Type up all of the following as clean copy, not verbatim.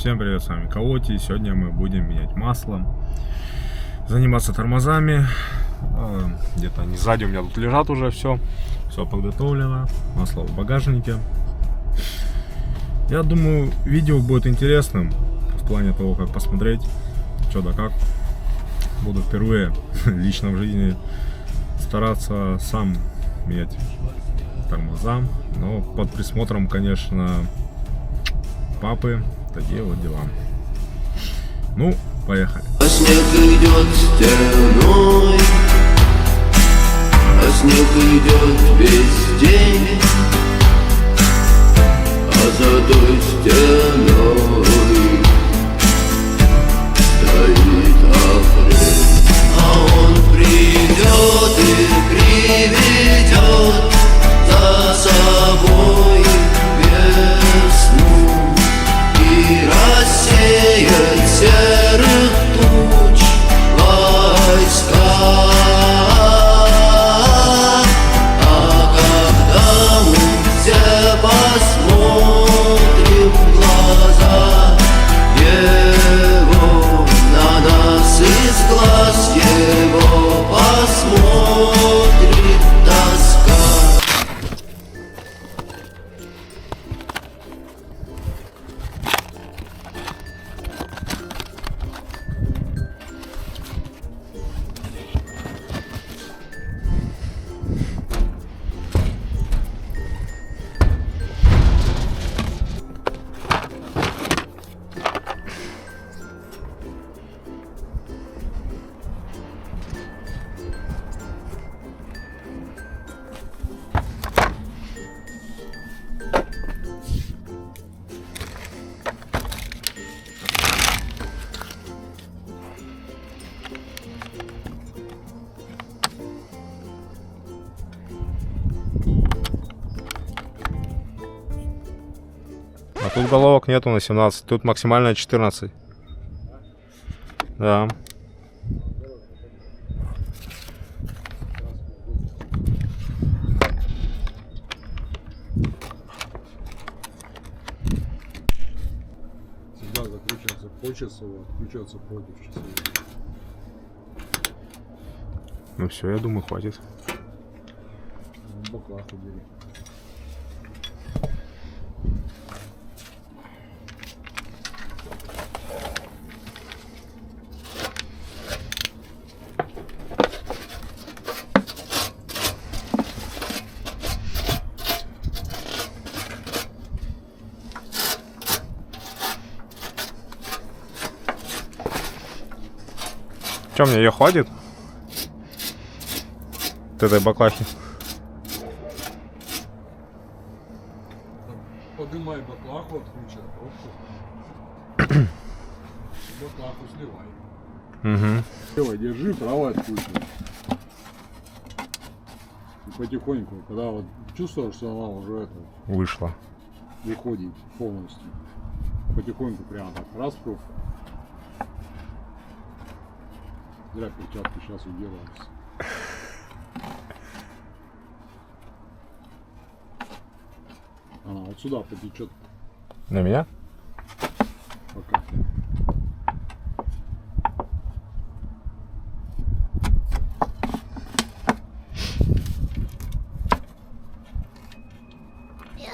Всем привет, с вами Каоти. Сегодня мы будем менять масло, заниматься тормозами. Где-то они сзади у меня тут лежат уже, все подготовлено. Масло в багажнике. Я думаю, видео будет интересным в плане того, как посмотреть, что да как. Буду впервые лично в жизни стараться сам менять тормоза, но под присмотром, конечно, папы. Такие вот дела. Ну, поехали. А снег идет стеной, а снег идет весь день, а за той стеной стоит апрель. А он придет и приведет за собой весну и рассеет серых туч войска. А когда мы все посмотрим в глаза его, на нас из глаз его посмотрит тоска. А тут головок нету на 17, тут максимально 14. Да. Всегда закручиваться по часу, отключаться против часов. Ну все, я думаю, хватит. В боках убери. Че, мне ее хватит? Вот этой баклахи. Поднимай баклаху, отключай пробку. Баклаху сливай. Угу. Левой держи, правой откручивай. И потихоньку, когда вот чувствуешь, что она уже это Вышла. выходит полностью. Потихоньку прямо так раз пробку. Зря перчатки сейчас уделаются. Она вот сюда потечет На меня? пока. Я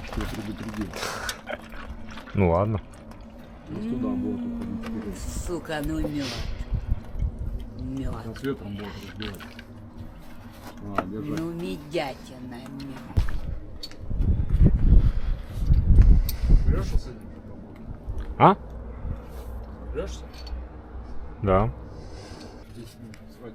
ж тебя предупредил. Ну ладно. Вот туда будет уходить вперед. Сука, ну мед. Мед. Над ветром будет разбивать. А, держи. Ну медятина мед. Берешься с этим пока будет? А? Берешься? Да. 10 минут срать.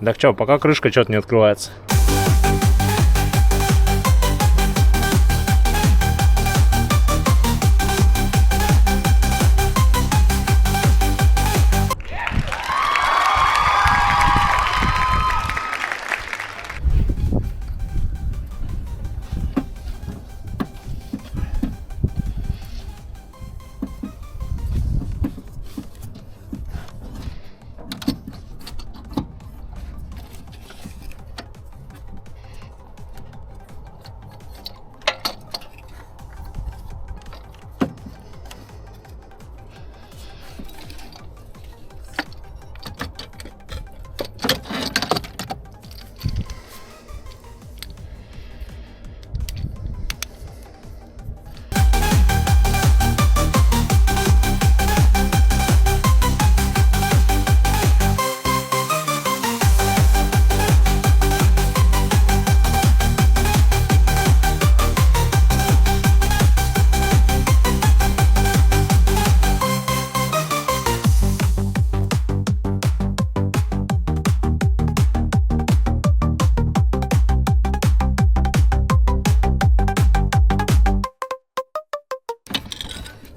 Так что, пока крышка что-то не открывается.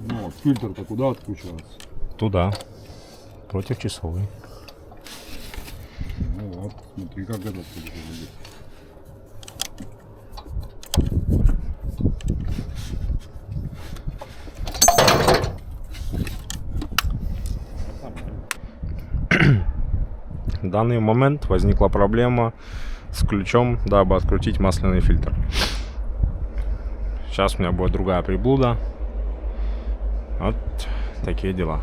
Ну, фильтр-то куда откручивается? Туда. Против часовой. Ну вот, смотри, как этот фильтр выглядит. В данный момент возникла проблема с ключом, дабы открутить масляный фильтр. Сейчас у меня будет другая приблуда. Вот такие дела.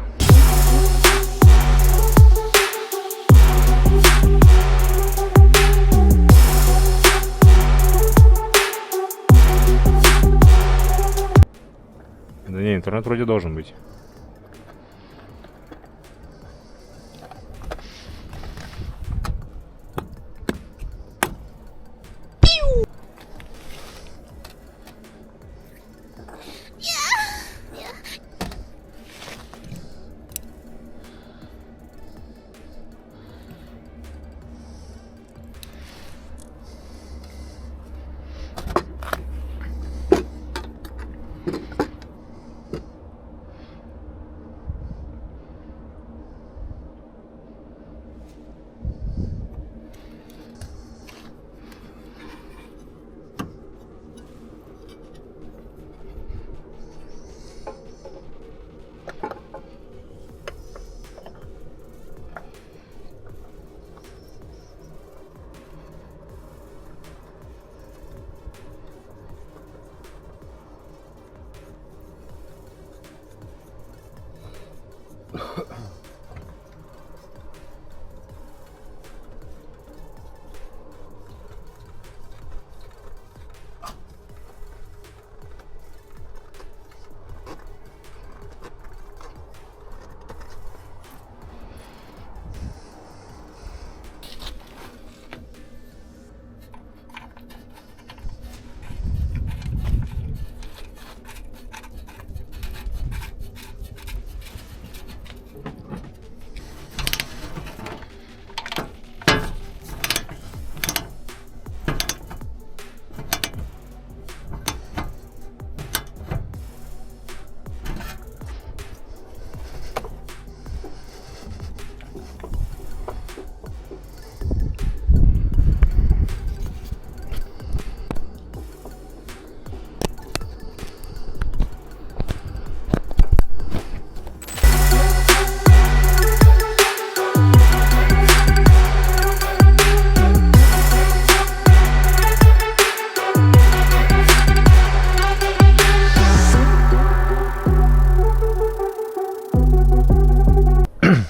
Да не, интернет вроде должен быть.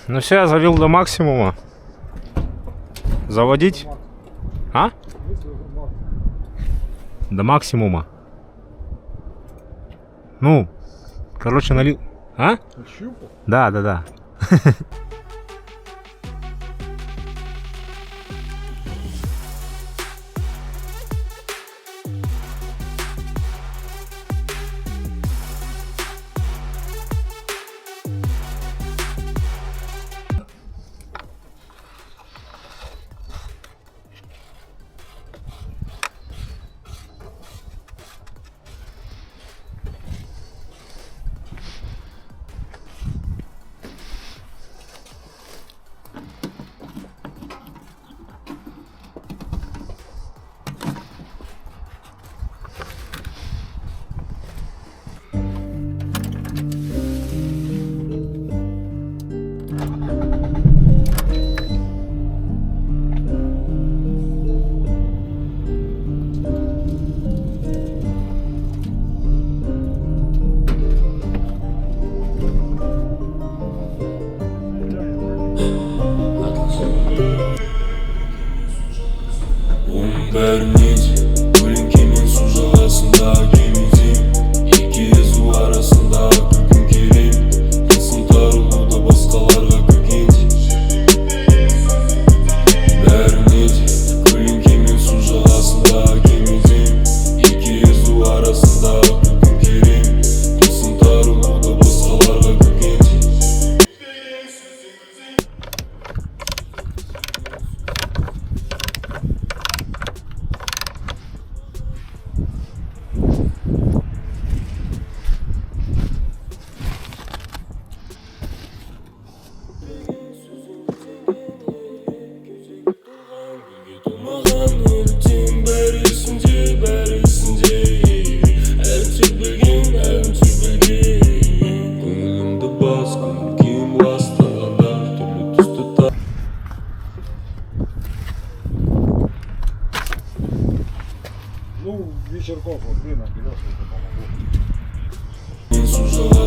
Ну все, я завел до максимума. Заводить? А? До максимума. Ну, короче, налил. А? Ощупал? Да, да, да.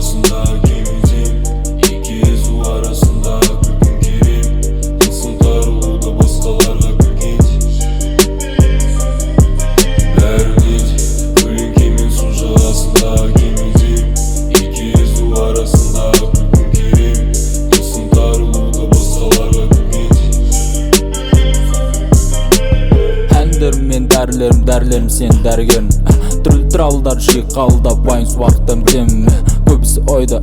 arasında gemideyim. İki ezu arasında kırkın kerim. Tılsım taruğu da baskalarla kırkinç. Vermit Kırın kimin sucağısında gemideyim. İki ezu arasında kırkın kerim. Tılsım taruğu da baskalarla kırkinç. Әндермен дәрілерім сен дәрген Түрлі тралдар шиқалдап вайн суақтым тем Көбісі ойда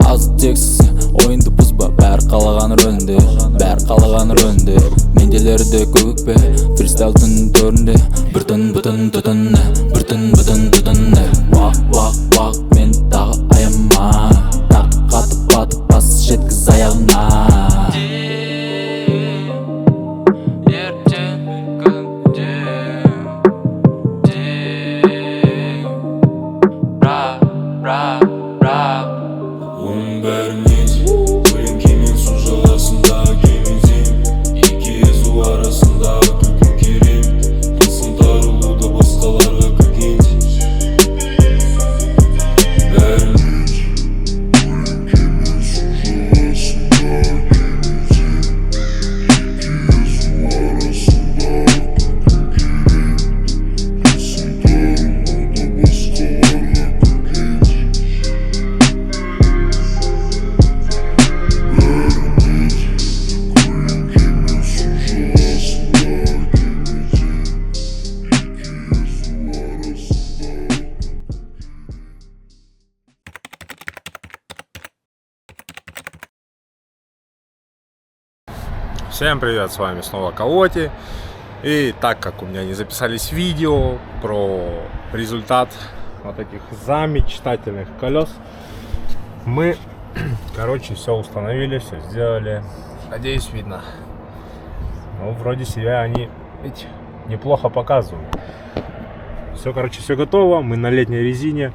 аз тексіз Ойынды бұзба бәр қалаған рөлінде Менделерді көгік пе фристайл түн төрінде Бір түн бүтін түтінне Вақ мен тағы аяма Тақ қатып батып бас жеткіз аяғына Vermit Kırın kimin sucağısında gemideyim. İki ezu arasında kırkın kerim. Tılsım taruğu da baskalarla kırkinç. Vermit Kırın kimin sucağısında gemideyim. İki ezu arasında kırkın kerim. Tılsım taruğu da baskalarla kırkinç. Всем привет, с вами снова Каоти. И так как у меня не записались видео про результат вот этих замечательных колес, мы, короче, все установили, все сделали. Надеюсь, видно. Ну, вроде себя они ведь неплохо показывают. Все, короче, все готово. Мы на летней резине.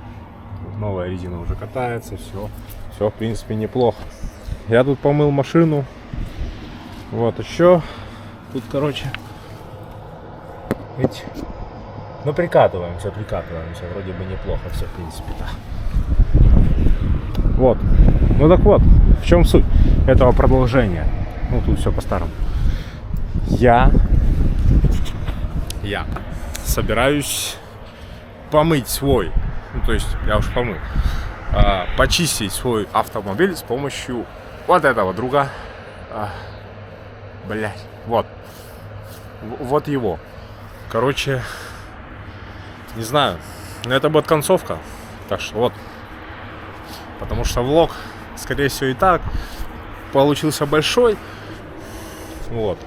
Новая резина уже катается. Все, в принципе, неплохо. Я тут помыл машину. Вот еще. Тут, короче, ведь, ну, прикатываемся. Вроде бы неплохо все, в принципе, да. Вот. Ну так вот, в чем суть этого продолжения? Ну, тут все по-старому. Я собираюсь помыть свой, ну, то есть я уже помыл, почистить свой автомобиль с помощью вот этого друга. Блять, вот его. Короче, не знаю, но это будет концовка. Так что вот. Потому что влог, скорее всего, и так получился большой. Вот.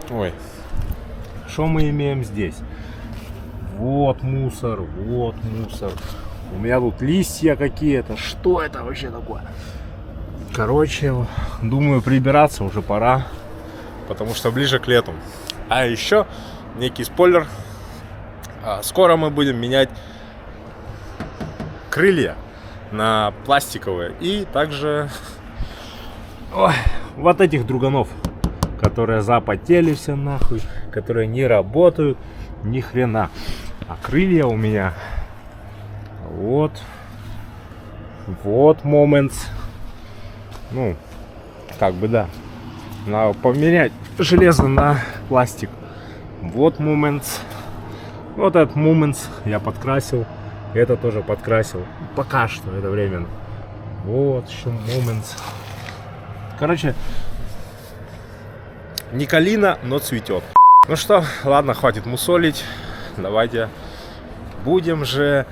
Ой. Что мы имеем здесь? Вот мусор. У меня тут листья какие-то. Что это вообще такое? Короче, думаю, прибираться уже пора. Потому что ближе к лету. А еще некий спойлер. Скоро мы будем менять крылья на пластиковые. И также вот этих друганов, которые запотели все нахуй, которые не работают ни хрена. А крылья у меня вот момент. Ну, как бы да. Надо поменять железо на пластик. Вот момент. Вот этот момент я подкрасил. Это тоже подкрасил. Пока что это временно. Вот еще момент. Короче, не калина, но цветет. Ну что, ладно, хватит мусолить. Давайте будем же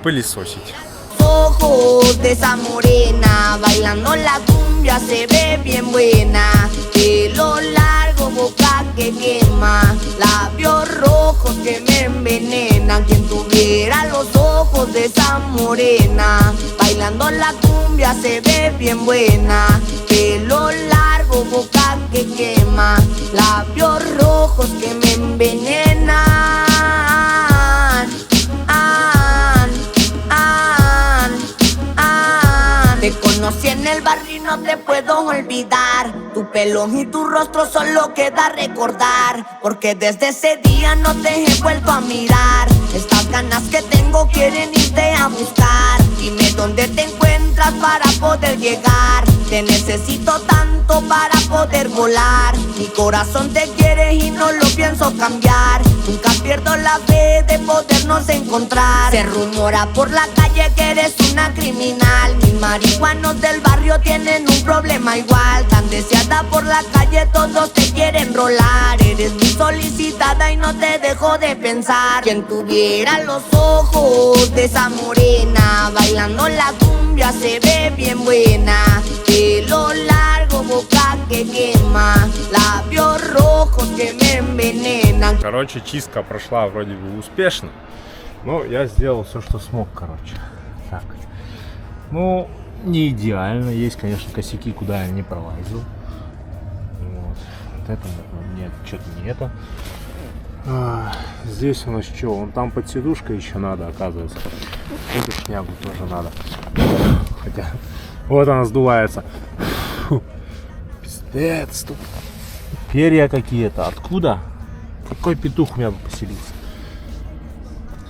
пылесосить. Ojos de esa morena, bailando la cumbia se ve bien buena. Pelo largo, boca que quema, labios rojos que me envenenan. Quien tuviera los ojos de esa morena, bailando la cumbia se ve bien buena. Pelo largo, boca que quema, labios rojos que me envenenan. Te conocí en el barrio y no te puedo olvidar. Tu pelo y tu rostro solo queda recordar. Porque desde ese día no te he vuelto a mirar. Estas ganas que tengo tiempo quieren irte a buscar. Dime dónde te encuentras para poder llegar. Te necesito tanto para poder volar. Mi corazón te quiere y no lo pienso cambiar. Nunca pierdo la fe de podernos encontrar. Se rumora por la calle que eres una criminal. Mis marihuanos del barrio tienen un problema igual. Tan deseada por la calle, todos te quieren rolar. Eres muy solicitada y no te dejo de pensar. Quien tuviera los ojos de esa morena, bailando la cumbia se ve bien buena. Pelo largo, boca que quema, labios rojos que me envenenan. Короче, чистка прошла вроде бы успешно. Но я сделал все, что смог, короче. Так. Ну, не идеально. Есть, конечно, косяки, куда я не пролазил. Вот. Вот это нет, что-то не это. Здесь у нас что? Вон там под сидушкой еще надо, оказывается. Эту шнягу тоже надо. Хотя вот она сдувается. Фу. Пиздец, тут перья какие-то. Откуда? Какой петух у меня поселился?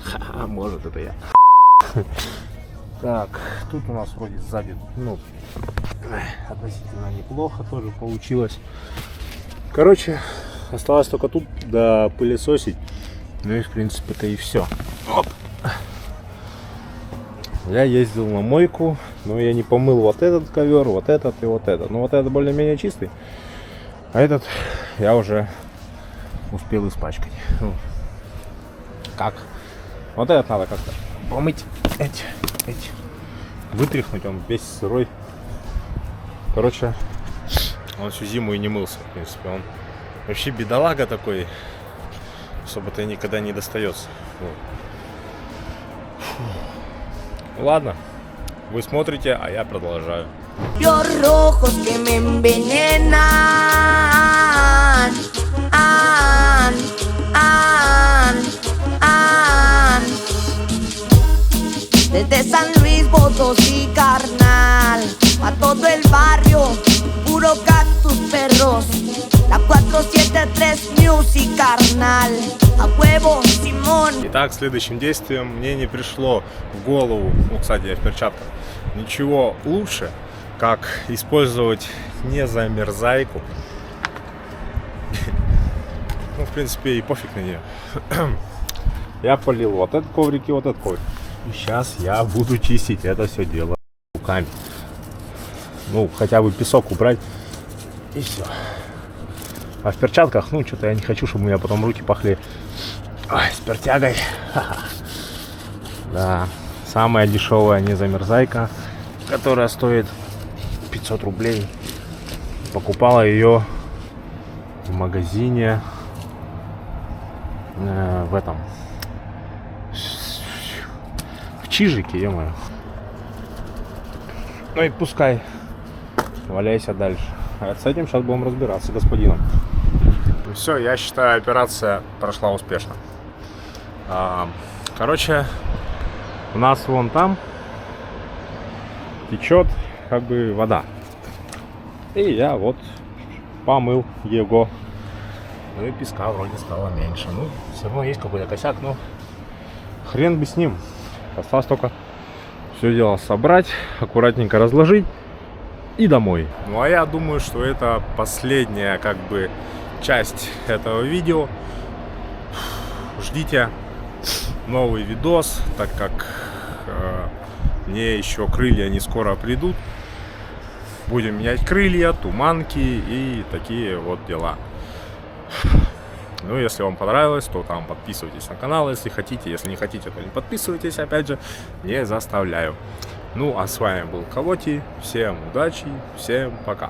Ха-ха, может это я. Так, тут у нас вроде сзади, ну, относительно неплохо тоже получилось. Короче, осталось только тут допылесосить. Ну и в принципе-то и все. Оп. Я ездил на мойку, но я не помыл вот этот ковер, вот этот и вот этот. Ну вот этот более-менее чистый, а этот я уже успел испачкать. Ну, как? Вот этот надо как-то помыть, эти, вытряхнуть, он весь сырой. Короче, он всю зиму и не мылся, в принципе. Он вообще бедолага такой, особо-то никогда не достается. Вот. Ладно, вы смотрите, а я продолжаю. Labios rojos que me envenenan. Desde San Luis Potosí, carnal, a todo el barrio, puro cactus perros. La 473 Music, carnal, a huevo, Simón. Итак, следующим действием мне не пришло в голову, ну, кстати, я в перчатках, ничего лучше, как использовать незамерзайку. Ну, в принципе, и пофиг на нее. Я полил вот этот коврик и вот этот коврик. И сейчас я буду чистить это все дело руками. Ну, хотя бы песок убрать. И все. А в перчатках, ну, что-то я не хочу, чтобы у меня потом руки пахли. Ой, с пертягой. Да, самая дешевая незамерзайка, которая стоит 500 рублей. Покупала ее в магазине в этом, в Чижике, ё-моё. Ну и пускай валяйся дальше. А с этим сейчас будем разбираться, господином. Все, я считаю, операция прошла успешно. Короче, у нас вон там течет как бы вода. И я вот помыл его. Ну и песка вроде стало меньше. Ну, все равно есть какой-то косяк, но хрен бы с ним. Осталось только все дело собрать, аккуратненько разложить и домой. Ну а я думаю, что это последняя как бы часть этого видео. Ждите новый видос, так как мне еще крылья не скоро придут. Будем менять крылья, туманки и такие вот дела. Ну, если вам понравилось, то там подписывайтесь на канал, если хотите. Если не хотите, то не подписывайтесь, опять же, не заставляю. Ну, а с вами был Кавоти. Всем удачи, всем пока.